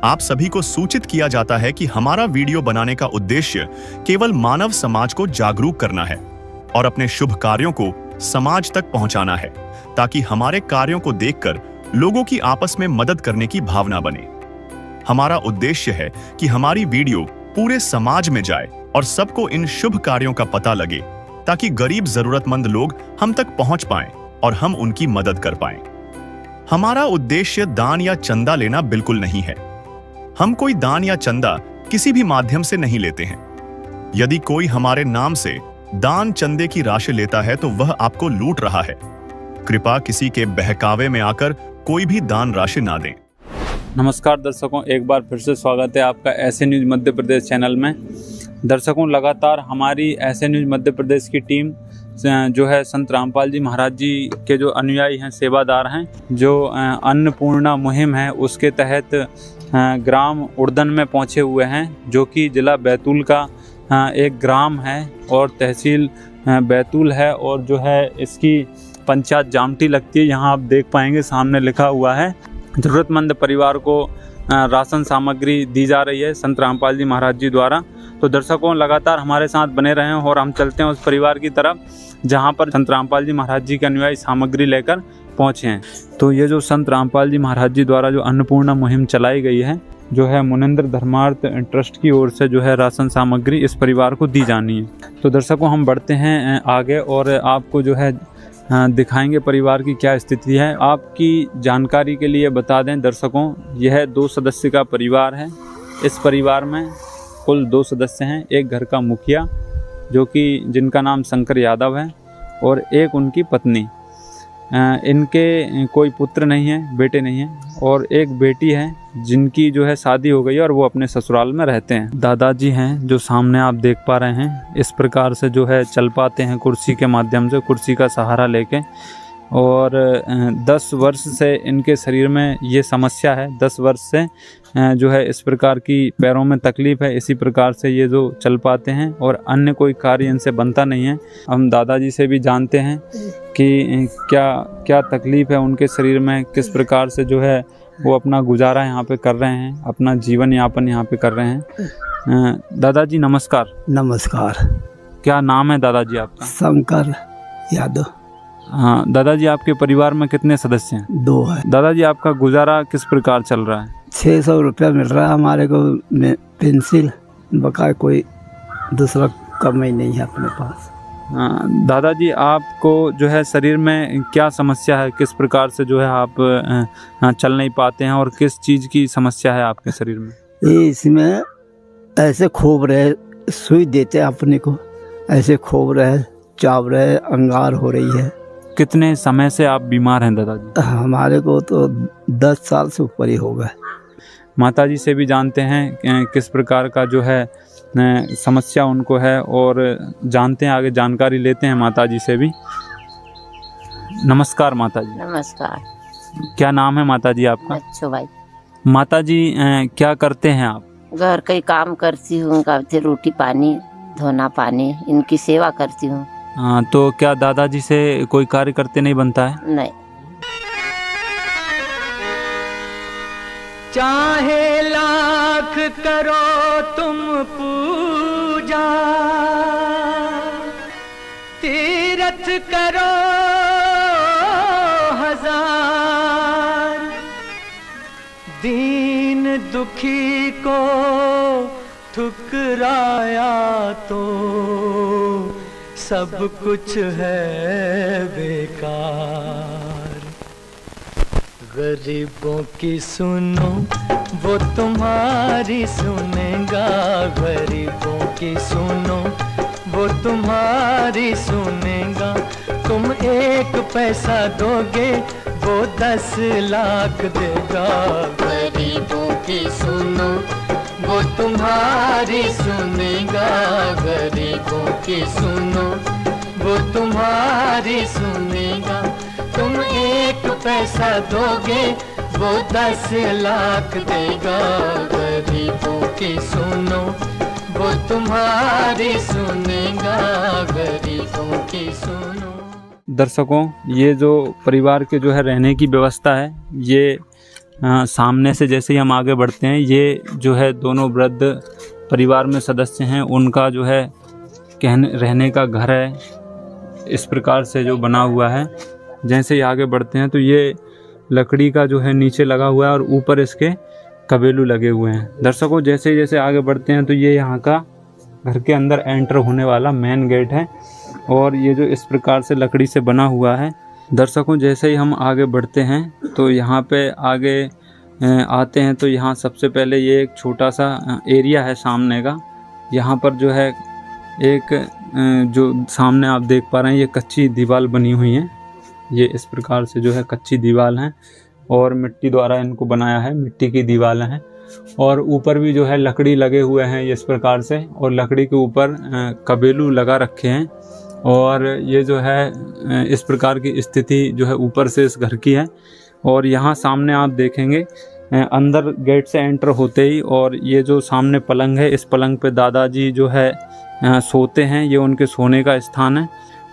आप सभी को सूचित किया जाता है कि हमारा वीडियो बनाने का उद्देश्य केवल मानव समाज को जागरूक करना है और अपने शुभ कार्यों को समाज तक पहुंचाना है, ताकि हमारे कार्यों को देखकर लोगों की आपस में मदद करने की भावना बने। हमारा उद्देश्य है कि हमारी वीडियो पूरे समाज में जाए और सबको इन शुभ कार्यों का पता लगे, ताकि गरीब जरूरतमंद लोग हम तक पहुंच पाएं और हम उनकी मदद कर पाएं। हमारा उद्देश्य दान या चंदा लेना बिल्कुल नहीं है। हम कोई दान या चंदा किसी भी माध्यम से नहीं लेते हैं। यदि कोई हमारे नाम से दान चंदे की राशि लेता है तो वह आपको लूट रहा है। कृपया किसी के बहकावे में आकर कोई भी दान राशि ना दें। नमस्कार दर्शकों, एक बार फिर से स्वागत है आपका ऐसे न्यूज़ मध्य प्रदेश चैनल में। दर्शकों, लगातार हमारी ऐसे न्यूज़ मध्य प्रदेश की टीम जो है संत रामपाल जी महाराज जी के जो अनुयायी हैं, सेवादार हैं, जो अन्नपूर्णा मुहिम है उसके तहत ग्राम उड़दन में पहुंचे हुए हैं, जो कि जिला बैतूल का एक ग्राम है और तहसील बैतूल है और जो है इसकी पंचायत जामटी लगती है। यहाँ आप देख पाएंगे सामने लिखा हुआ है ज़रूरतमंद परिवार को राशन सामग्री दी जा रही है संत रामपाल जी महाराज जी द्वारा। तो दर्शकों, लगातार हमारे साथ बने रहें और हम चलते हैं उस परिवार की तरफ जहाँ पर संत रामपाल जी महाराज जी के अनुयायी सामग्री लेकर पहुँचे हैं। तो ये जो संत रामपाल जी महाराज जी द्वारा जो अन्नपूर्णा मुहिम चलाई गई है, जो है मुनिंद्र धर्मार्थ ट्रस्ट की ओर से जो है राशन सामग्री इस परिवार को दी जानी है। तो दर्शकों, हम बढ़ते हैं आगे और आपको जो है दिखाएंगे परिवार की क्या स्थिति है। आपकी जानकारी के लिए बता दें दर्शकों, यह 2 सदस्य का परिवार है। इस परिवार में कुल 2 सदस्य हैं। एक घर का मुखिया जो कि जिनका नाम शंकर यादव है और एक उनकी पत्नी। इनके कोई पुत्र नहीं है, बेटे नहीं हैं, और एक बेटी है जिनकी जो है शादी हो गई है और वो अपने ससुराल में रहते हैं। दादाजी हैं जो सामने आप देख पा रहे हैं, इस प्रकार से जो है चल पाते हैं कुर्सी के माध्यम से, कुर्सी का सहारा लेके। और 10 वर्ष से इनके शरीर में ये समस्या है। 10 वर्ष से जो है इस प्रकार की पैरों में तकलीफ़ है, इसी प्रकार से ये जो चल पाते हैं और अन्य कोई कार्य इनसे बनता नहीं है। हम दादाजी से भी जानते हैं कि क्या क्या तकलीफ़ है उनके शरीर में, किस प्रकार से जो है वो अपना गुजारा यहाँ पे कर रहे हैं, अपना जीवन यापन यहाँ पे कर रहे हैं। दादाजी नमस्कार। नमस्कार। क्या नाम है दादाजी आपका? शंकर यादव। हाँ दादाजी, आपके परिवार में कितने सदस्य हैं? 2 है। दादाजी, आपका गुजारा किस प्रकार चल रहा है? 600 रुपया मिल रहा है हमारे को पेंसिल, बकाया कोई दूसरा कमाई नहीं है अपने पास। दादाजी, आपको जो है शरीर में क्या समस्या है, किस प्रकार से जो है आप चल नहीं पाते हैं और किस चीज़ की समस्या है आपके शरीर में? ये इसमें ऐसे खोब रहे, सुई देते अपने को, ऐसे खोब रहे, चाव रहे, अंगार हो रही है। कितने समय से आप बीमार हैं दादाजी? हमारे को तो 10 साल से ऊपर ही हो गए। माताजी से भी जानते हैं किस प्रकार का जो है समस्या उनको है और जानते हैं, आगे जानकारी लेते हैं माताजी से भी। नमस्कार माताजी। नमस्कार। क्या नाम है माताजी आपका? अच्छो भाई। माताजी, क्या करते हैं आप? घर का ही काम करती हूँ, करते रोटी पानी, धोना पानी, इनकी सेवा करती हूँ। तो क्या दादाजी से कोई कार्य करते नहीं बनता है? नहीं। चाहे लाख करो तुम पूजा, तीरथ करो 1000, दीन दुखी को ठुकराया तो सब कुछ है बेकार। गरीबों की सुनो वो तुम्हारी सुनेगा, गरीबों की सुनो वो तुम्हारी सुनेगा। तुम 1 पैसा दोगे वो 10 लाख देगा। गरीबों की सुनो वो तुम्हारी सुनेगा, गरीबों की सुनो वो तुम्हारी सुनेगा। तुम 1 पैसा दोगे वो 10 लाख देगा। गरीबों की सुनो वो तुम्हारी सुनेगा, गरीबों की सुनो। दर्शकों, ये जो परिवार के जो है रहने की व्यवस्था है, ये सामने से जैसे ही हम आगे बढ़ते हैं, ये जो है दोनों वृद्ध परिवार में सदस्य हैं, उनका जो है रहने का घर है, इस प्रकार से जो बना हुआ है। जैसे ही आगे बढ़ते हैं तो ये लकड़ी का जो है नीचे लगा हुआ है और ऊपर इसके कबेलू लगे हुए हैं। दर्शकों, जैसे जैसे आगे बढ़ते हैं तो ये यहाँ का घर के अंदर एंटर होने वाला मेन गेट है और ये जो इस प्रकार से लकड़ी से बना हुआ है। दर्शकों, जैसे ही हम आगे बढ़ते हैं तो यहाँ पे आगे आते हैं तो यहाँ सबसे पहले ये एक छोटा सा एरिया है सामने का। यहाँ पर जो है एक जो सामने आप देख पा रहे हैं, ये कच्ची दीवार बनी हुई है। ये इस प्रकार से जो है कच्ची दीवार हैं और मिट्टी द्वारा इनको बनाया है, मिट्टी की दीवार हैं। और ऊपर भी जो है लकड़ी लगे हुए हैं इस प्रकार से, और लकड़ी के ऊपर कबेलू लगा रखे हैं। और ये जो है इस प्रकार की स्थिति जो है ऊपर से इस घर की है। और यहाँ सामने आप देखेंगे अंदर गेट से एंटर होते ही, और ये जो सामने पलंग है, इस पलंग पे दादाजी जो है सोते हैं, ये उनके सोने का स्थान है।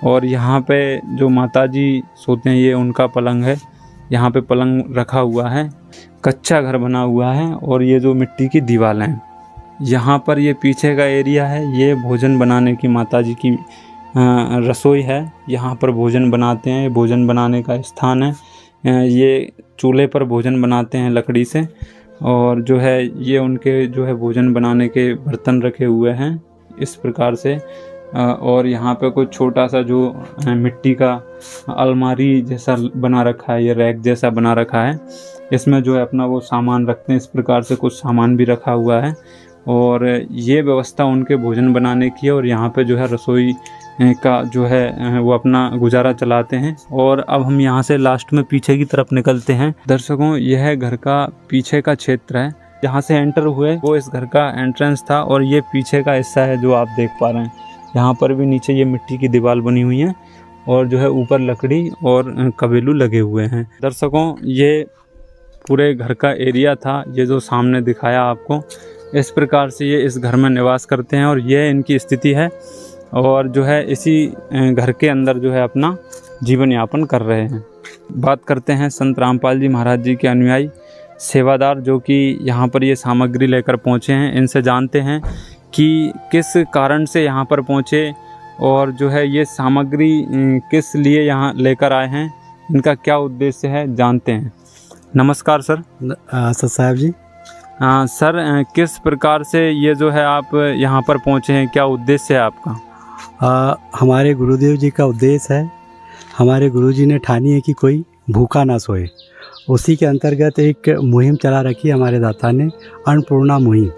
और यहाँ पे जो माताजी सोते हैं, ये उनका पलंग है। यहाँ पे पलंग रखा हुआ है, कच्चा घर बना हुआ है और ये जो मिट्टी की दीवार हैं। यहाँ पर ये पीछे का एरिया है, ये भोजन बनाने की माताजी की रसोई है। यहाँ पर भोजन बनाते हैं, भोजन बनाने का स्थान है। ये चूल्हे पर भोजन बनाते हैं लकड़ी से, और जो है ये उनके जो है भोजन बनाने के बर्तन रखे हुए हैं इस प्रकार से। और यहाँ पे कुछ छोटा सा जो मिट्टी का अलमारी जैसा बना रखा है, ये रैक जैसा बना रखा है। इसमें जो है अपना वो सामान रखते हैं, इस प्रकार से कुछ सामान भी रखा हुआ है। और ये व्यवस्था उनके भोजन बनाने की है। और यहाँ पे जो है रसोई का जो है वो अपना गुजारा चलाते हैं। और अब हम यहाँ से लास्ट में पीछे की तरफ निकलते हैं। दर्शकों, यह घर का पीछे का क्षेत्र है, जहाँ से एंटर हुए वो इस घर का एंट्रेंस था। और ये पीछे का हिस्सा है जो आप देख पा रहे हैं। यहाँ पर भी नीचे ये मिट्टी की दीवार बनी हुई है और जो है ऊपर लकड़ी और कबेलू लगे हुए हैं। दर्शकों, ये पूरे घर का एरिया था, ये जो सामने दिखाया आपको। इस प्रकार से ये इस घर में निवास करते हैं और ये इनकी स्थिति है। और जो है इसी घर के अंदर जो है अपना जीवन यापन कर रहे हैं। बात करते हैं संत रामपाल जी महाराज जी के अनुयायी सेवादार, जो कि यहाँ पर ये सामग्री लेकर पहुँचे हैं। इनसे जानते हैं कि किस कारण से यहाँ पर पहुँचे और जो है ये सामग्री किस लिए यहाँ लेकर आए हैं, इनका क्या उद्देश्य है, जानते हैं। नमस्कार सर। सर साहब जी। सर, किस प्रकार से ये जो है आप यहाँ पर पहुँचे हैं, क्या उद्देश्य है आपका? हमारे गुरुदेव जी का उद्देश्य है, हमारे गुरुजी ने ठानी है कि कोई भूखा ना सोए। उसी के अंतर्गत एक मुहिम चला रखी है हमारे दाता ने, अन्नपूर्णा मुहिम।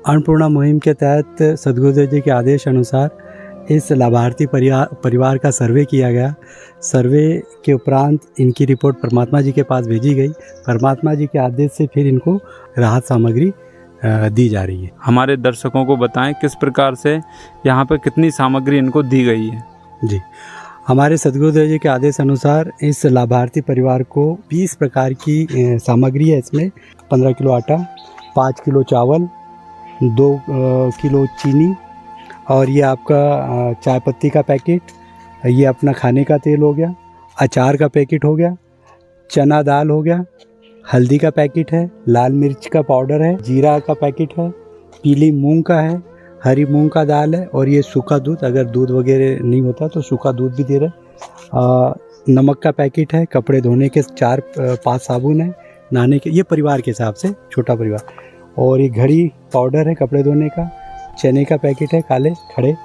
अन्नपूर्णा मुहिम के तहत सदगुरुदेव जी के आदेश अनुसार इस लाभार्थी परिवार का सर्वे किया गया। सर्वे के उपरांत इनकी रिपोर्ट परमात्मा जी के पास भेजी गई। परमात्मा जी के आदेश से फिर इनको राहत सामग्री दी जा रही है। हमारे दर्शकों को बताएं किस प्रकार से यहाँ पे कितनी सामग्री इनको दी गई है। जी, हमारे सदगुरुदेव जी के आदेश अनुसार इस लाभार्थी परिवार को 20 प्रकार की सामग्री है। इसमें 15 किलो आटा, 5 किलो चावल, 2 किलो चीनी, और ये आपका चाय पत्ती का पैकेट, ये अपना खाने का तेल हो गया, अचार का पैकेट हो गया, चना दाल हो गया, हल्दी का पैकेट है, लाल मिर्च का पाउडर है, जीरा का पैकेट है, पीली मूंग का है, हरी मूंग का दाल है, और ये सूखा दूध, अगर दूध वगैरह नहीं होता तो सूखा दूध भी दे रहे। नमक का पैकेट है, कपड़े धोने के 4-5 साबुन है, नहाने के, ये परिवार के हिसाब से छोटा परिवार। और ये घड़ी पाउडर है कपड़े धोने का, चने का पैकेट है काले खड़े,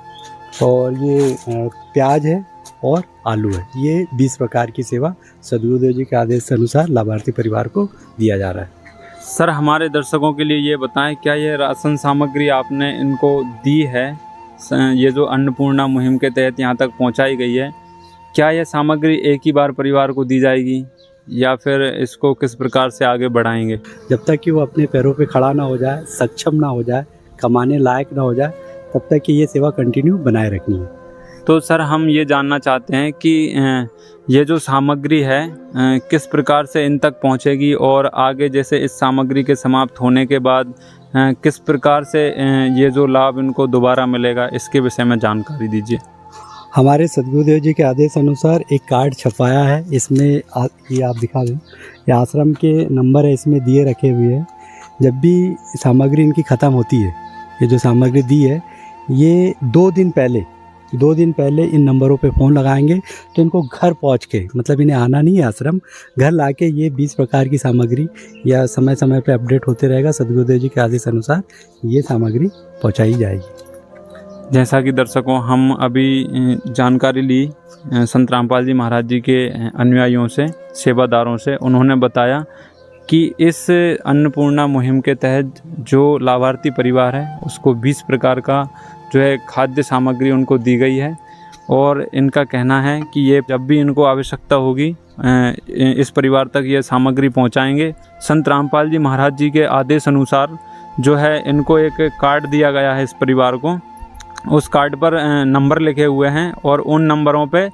और ये प्याज है और आलू है। ये 20 प्रकार की सेवा सदगुरुदेव जी के आदेश के अनुसार लाभार्थी परिवार को दिया जा रहा है। सर, हमारे दर्शकों के लिए ये बताएं, क्या ये राशन सामग्री आपने इनको दी है, ये जो अन्नपूर्णा मुहिम के तहत यहाँ तक पहुँचाई गई है, क्या यह सामग्री एक ही बार परिवार को दी जाएगी या फिर इसको किस प्रकार से आगे बढ़ाएंगे? जब तक कि वो अपने पैरों पे खड़ा ना हो जाए, सक्षम ना हो जाए, कमाने लायक ना हो जाए, तब तक कि ये सेवा कंटिन्यू बनाए रखनी है। तो सर, हम ये जानना चाहते हैं कि ये जो सामग्री है किस प्रकार से इन तक पहुंचेगी और आगे जैसे इस सामग्री के समाप्त होने के बाद किस प्रकार से ये जो लाभ इनको दोबारा मिलेगा, इसके विषय में जानकारी दीजिए। हमारे सदगुरुदेव जी के आदेश अनुसार एक कार्ड छपाया है। इसमें ये आप दिखा दें, ये आश्रम के नंबर है, इसमें दिए रखे हुए हैं। जब भी सामग्री इनकी ख़त्म होती है, ये जो सामग्री दी है, ये 2 दिन पहले इन नंबरों पे फ़ोन लगाएंगे तो इनको घर पहुंच के, मतलब इन्हें आना नहीं है आश्रम, घर लाके ये 20 प्रकार की सामग्री या समय समय पे अपडेट होते रहेगा। सदगुरुदेव जी के आदेश अनुसार ये सामग्री पहुंचाई जाएगी। जैसा कि दर्शकों हम अभी जानकारी ली संत रामपाल जी महाराज जी के अनुयायियों से, सेवादारों से, उन्होंने बताया कि इस अन्नपूर्णा मुहिम के तहत जो लाभार्थी परिवार है उसको 20 प्रकार का जो है खाद्य सामग्री उनको दी गई है। और इनका कहना है कि ये जब भी इनको आवश्यकता होगी इस परिवार तक ये सामग्री पहुंचाएंगे। संत रामपाल जी महाराज जी के आदेश अनुसार जो है इनको एक कार्ड दिया गया है इस परिवार को। उस कार्ड पर नंबर लिखे हुए हैं और उन नंबरों पे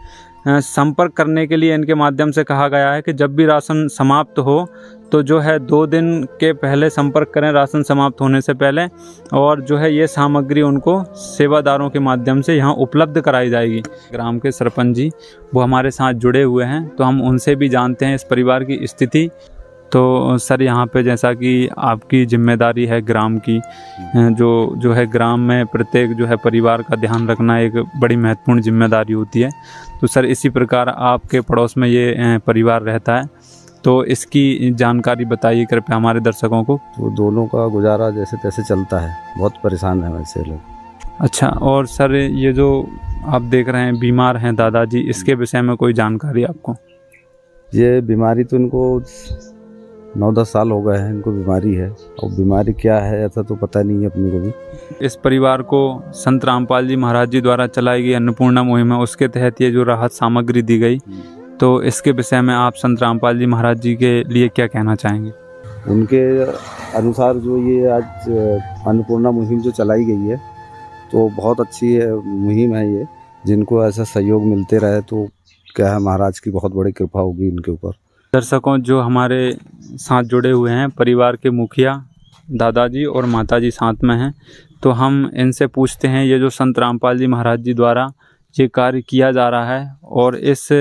संपर्क करने के लिए इनके माध्यम से कहा गया है कि जब भी राशन समाप्त हो तो जो है 2 दिन के पहले संपर्क करें, राशन समाप्त होने से पहले। और जो है ये सामग्री उनको सेवादारों के माध्यम से यहाँ उपलब्ध कराई जाएगी। ग्राम के सरपंच जी वो हमारे साथ जुड़े हुए हैं, तो हम उनसे भी जानते हैं इस परिवार की स्थिति। तो सर, यहाँ पे जैसा कि आपकी जिम्मेदारी है ग्राम की, जो है ग्राम में प्रत्येक जो है परिवार का ध्यान रखना एक बड़ी महत्वपूर्ण जिम्मेदारी होती है। तो सर, इसी प्रकार आपके पड़ोस में ये परिवार रहता है, तो इसकी जानकारी बताइए कृपया हमारे दर्शकों को। तो दोनों का गुजारा जैसे तैसे चलता है, बहुत परेशान है वैसे लोग। अच्छा, और सर ये जो आप देख रहे हैं बीमार हैं दादाजी, इसके विषय में कोई जानकारी आपको? ये बीमारी तो इनको 9-10 साल हो गए हैं, इनको बीमारी है। और बीमारी क्या है ऐसा तो पता नहीं है अपने को भी। इस परिवार को संत रामपाल जी महाराज जी द्वारा चलाई गई अन्नपूर्णा मुहिम है, उसके तहत ये जो राहत सामग्री दी गई, तो इसके विषय में आप संत रामपाल जी महाराज जी के लिए क्या कहना चाहेंगे? उनके अनुसार जो ये आज अन्नपूर्णा मुहिम जो चलाई गई है तो बहुत अच्छी मुहिम है ये। जिनको ऐसा सहयोग मिलते रहे तो क्या है, महाराज की बहुत बड़ी कृपा होगी इनके ऊपर। दर्शकों, जो हमारे साथ जुड़े हुए हैं परिवार के मुखिया दादाजी और माताजी साथ में हैं, तो हम इनसे पूछते हैं ये जो संत रामपाल जी महाराज जी द्वारा ये कार्य किया जा रहा है और इस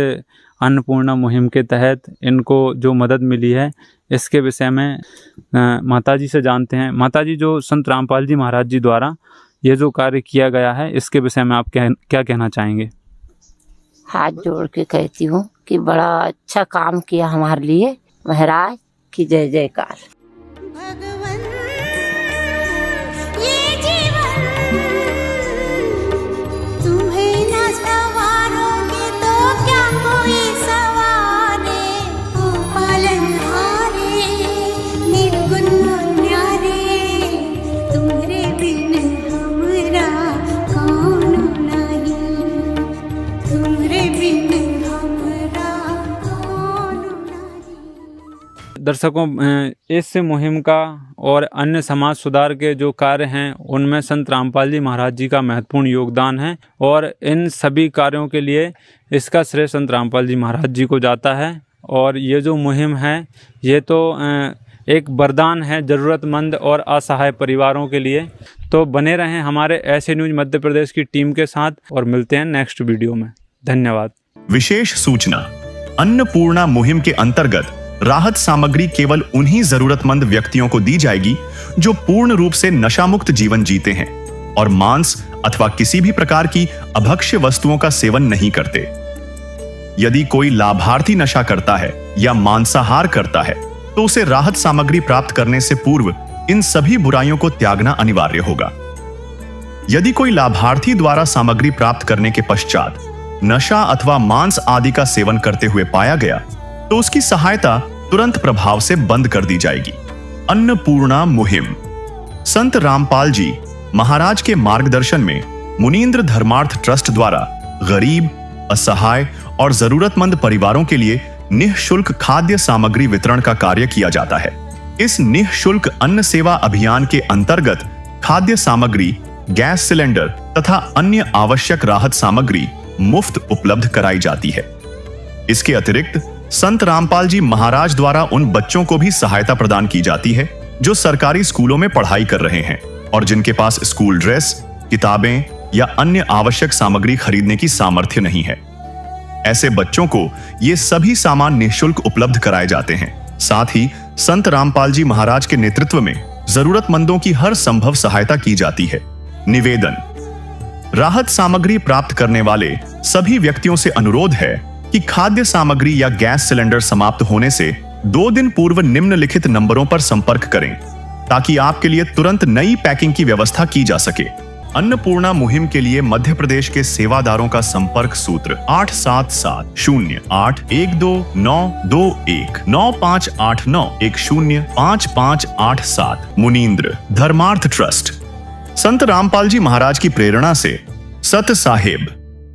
अन्नपूर्णा मुहिम के तहत इनको जो मदद मिली है इसके विषय में माताजी से जानते हैं। माताजी, जो संत रामपाल जी महाराज जी द्वारा ये जो कार्य किया गया है इसके विषय में आप क्या कहना चाहेंगे? हाथ जोड़ के कहती हूँ कि बड़ा अच्छा काम किया हमारे लिए, महाराज की जय जयकार। भगवन ये जीवन तुम्हें न सवारोगे तो क्या कोई सवारे। ओ पालनहारे निर्गुण न्यारे, तुम्हारे बिन हमरा कौन नहीं, तुम्हारे बिन हमरा कौन नहीं। दर्शकों, इस मुहिम का और अन्य समाज सुधार के जो कार्य हैं उनमें संत रामपाल जी महाराज जी का महत्वपूर्ण योगदान है और इन सभी कार्यों के लिए इसका श्रेय संत रामपाल जी महाराज जी को जाता है। और ये जो मुहिम है ये तो एक वरदान है ज़रूरतमंद और असहाय परिवारों के लिए। तो बने रहें हमारे ऐसे न्यूज़ मध्य प्रदेश की टीम के साथ और मिलते हैं नेक्स्ट वीडियो में। धन्यवाद। विशेष सूचना, अन्नपूर्णा मुहिम के अंतर्गत राहत सामग्री केवल उन्हीं जरूरतमंद व्यक्तियों को दी जाएगी जो पूर्ण रूप से नशा मुक्त जीवन जीते हैं और मांस अथवा किसी भी प्रकार की अभक्ष्य वस्तुओं का सेवन नहीं करते। यदि कोई लाभार्थी नशा करता है या मांसाहार करता है तो उसे राहत सामग्री प्राप्त करने से पूर्व इन सभी बुराइयों को त्यागना अनिवार्य होगा। यदि कोई लाभार्थी द्वारा सामग्री प्राप्त करने के पश्चात नशा अथवा मांस आदि का सेवन करते हुए पाया गया तो उसकी सहायता तुरंत प्रभाव से बंद कर दी जाएगी। अन्नपूर्णा मुहिम संत रामपाल जी महाराज के मार्गदर्शन में मुनींद्र धर्मार्थ ट्रस्ट द्वारा गरीब, असहाय और जरूरतमंद परिवारों के लिए निःशुल्क खाद्य सामग्री वितरण का कार्य किया जाता है। इस निःशुल्क अन्न सेवा अभियान के अंतर्गत खाद्य सामग्री, गैस सिलेंडर तथा अन्य आवश्यक राहत सामग्री मुफ्त उपलब्ध कराई जाती है। इसके अतिरिक्त संत रामपाल जी महाराज द्वारा उन बच्चों को भी सहायता प्रदान की जाती है जो सरकारी स्कूलों में पढ़ाई कर रहे हैं और जिनके पास स्कूल ड्रेस, किताबें, या अन्य आवश्यक सामग्री खरीदने की सामर्थ्य नहीं है। ऐसे बच्चों को ये सभी सामान निःशुल्क उपलब्ध कराए जाते हैं। साथ ही संत रामपाल जी महाराज के नेतृत्व में जरूरतमंदों की हर संभव सहायता की जाती है। निवेदन: राहत सामग्री प्राप्त करने वाले सभी व्यक्तियों से अनुरोध है कि खाद्य सामग्री या गैस सिलेंडर समाप्त होने से 2 दिन पूर्व निम्नलिखित नंबरों पर संपर्क करें ताकि आपके लिए तुरंत नई पैकिंग की व्यवस्था की जा सके। अन्नपूर्णा मुहिम के लिए मध्य प्रदेश के सेवादारों का संपर्क सूत्र 8770819589105587 मुनींद्र धर्मार्थ ट्रस्ट। संत रामपाल जी महाराज की प्रेरणा से सत साहेब